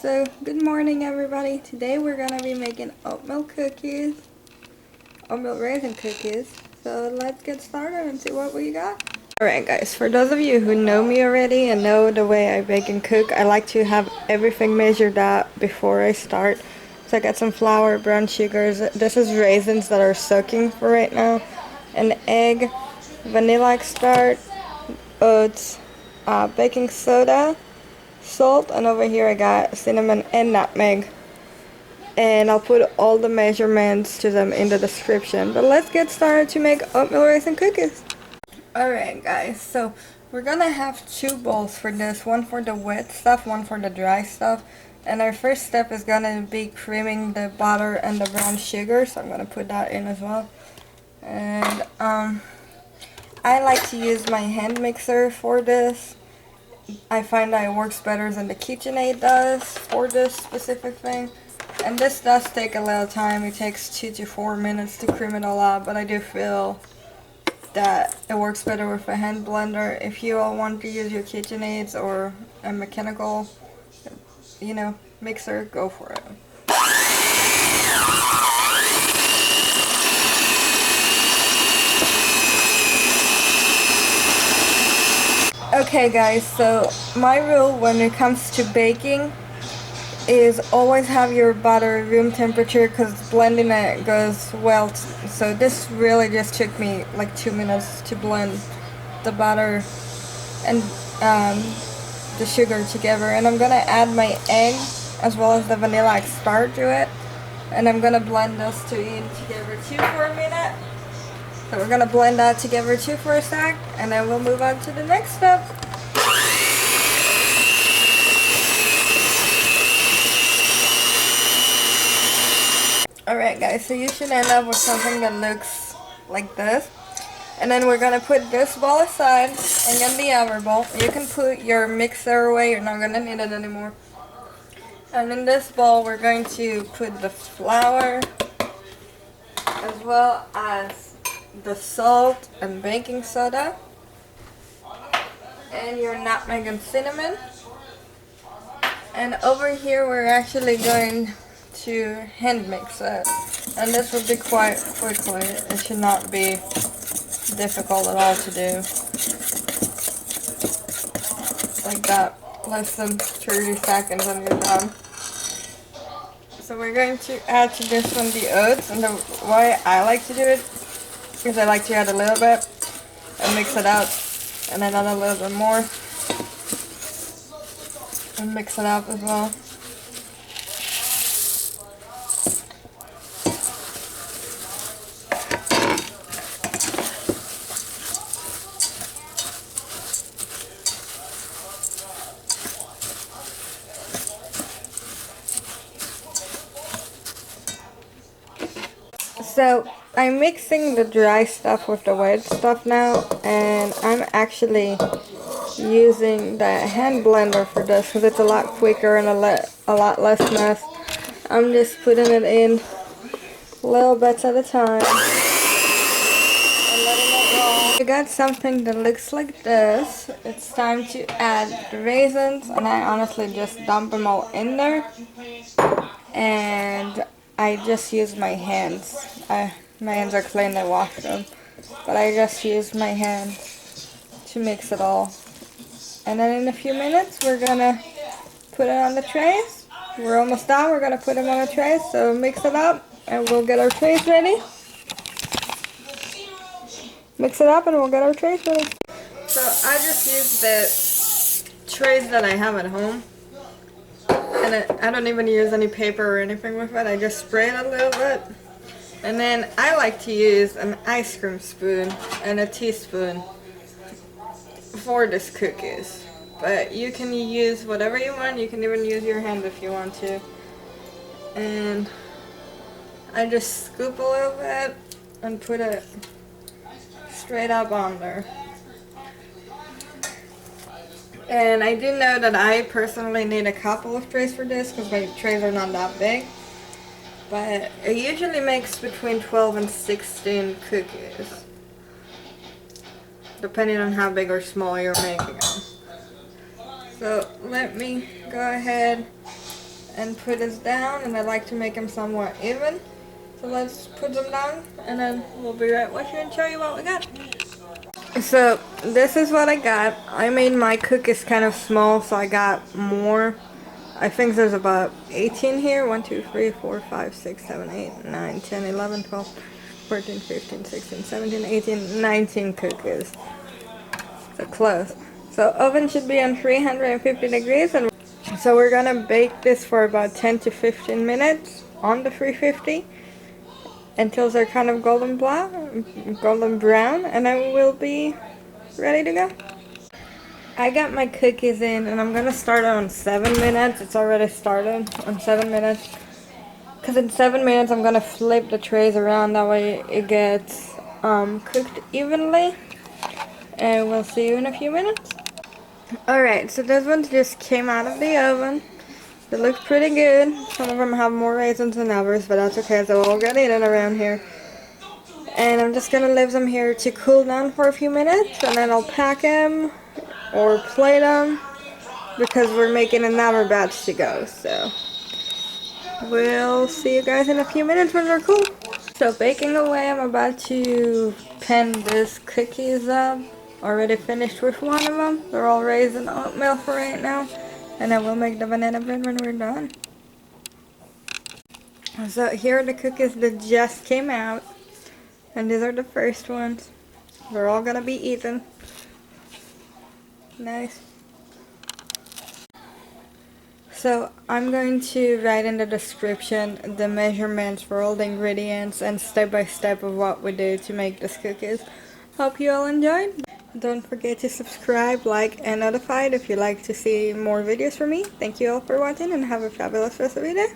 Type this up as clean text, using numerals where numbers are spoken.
So, good morning everybody. Today we're gonna be making oatmeal cookies, oatmeal raisin cookies. So let's get started and see what we got. Alright guys, for those of you who know me already and know the way I bake and cook, I like to have everything measured out before I start. So I got some flour, brown sugars, this is raisins that are soaking for right now, an egg, vanilla extract, oats, baking soda, salt, and over here I got cinnamon and nutmeg, and I'll put all the measurements to them in the description. But let's get started to make oatmeal raisin cookies. Alright guys, so we're gonna have two bowls for this, one for the wet stuff, one for the dry stuff. And our first step is gonna be creaming the butter and the brown sugar, so I'm gonna put that in as well. And I like to use my hand mixer for this. I find that it works better than the KitchenAid does for this specific thing. And this does take a little time. It takes 2 to 4 minutes to cream it all out, but I do feel that it works better with a hand blender. If you all want to use your KitchenAids or a mechanical, mixer, go for it. Okay guys, so my rule when it comes to baking is always have your butter room temperature, because blending it goes well. So this really just took me like 2 minutes to blend the butter and the sugar together. And I'm gonna add my egg as well as the vanilla extract to it, and I'm gonna blend those two in together too for a minute. So we're gonna blend that together too for a sec, and then we'll move on to the next step. Alright guys, so you should end up with something that looks like this. And then we're gonna put this bowl aside and get the other bowl. You can put your mixer away, you're not gonna need it anymore. And in this bowl we're going to put the flour as well as the salt and baking soda and your nutmeg and cinnamon. And over here we're actually going to hand mix it, and this will be quite quickly. It should not be difficult at all to do. Like that, less than 30 seconds and you're done. So we're going to add to this one the oats, and the way I like to do it is I like to add a little bit and mix it out, and then add a little bit more and mix it up as well. So I'm mixing the dry stuff with the wet stuff now, and I'm actually using the hand blender for this because it's a lot quicker and a lot less mess. I'm just putting it in little bits at a time and letting it roll. We got something that looks like this. It's time to add the raisins, and I honestly just dump them all in there, and I just use my hands. My hands are clean, I washed them, but I just use my hands to mix it all. And then in a few minutes we're gonna put it on the trays. We're almost done. We're gonna put them on the trays, so mix it up and we'll get our trays ready. Mix it up and we'll get our trays ready. So I just use the trays that I have at home. And I don't even use any paper or anything with it. I just spray it a little bit. And then I like to use an ice cream spoon and a teaspoon for these cookies. But you can use whatever you want. You can even use your hand if you want to. And I just scoop a little bit and put it straight up on there. And I do know that I personally need a couple of trays for this because my trays are not that big. But it usually makes between 12 and 16 cookies, depending on how big or small you're making them. So let me go ahead and put this down, and I like to make them somewhat even. So let's put them down, and then we'll be right with you and show you what we got. So this is what I got. I made my cookies kind of small, so I got more. I think there's about 18 here. 1, 2, 3, 4, 5, 6, 7, 8, 9, 10, 11, 12, 14, 15, 16, 17, 18, 19 cookies. So close. So oven should be on 350 degrees, and so we're gonna bake this for about 10 to 15 minutes on the 350 until they're kind of golden brown, and then we'll be ready to go. I got my cookies in, and I'm gonna start on 7 minutes. It's already started on 7 minutes. Because in 7 minutes I'm gonna flip the trays around, that way it gets cooked evenly. And we'll see you in a few minutes. Alright, so this one just came out of the oven. It looks pretty good. Some of them have more raisins than others, but that's okay, so we'll get eaten around here. And I'm just gonna leave them here to cool down for a few minutes, and then I'll pack them or plate them because we're making another batch to go. So we'll see you guys in a few minutes when they're cool. So baking away, I'm about to pen these cookies up. Already finished with one of them. They're all raisin oatmeal for right now, and then we'll make the banana bread when we're done. So here are the cookies that just came out, and these are the first ones. They're all gonna be eaten. Nice. So I'm going to write in the description the measurements for all the ingredients and step by step of what we do to make these cookies. Hope you all enjoyed. Don't forget to subscribe, like, and notified if you'd like to see more videos from me. Thank you all for watching, and have a fabulous rest of your day.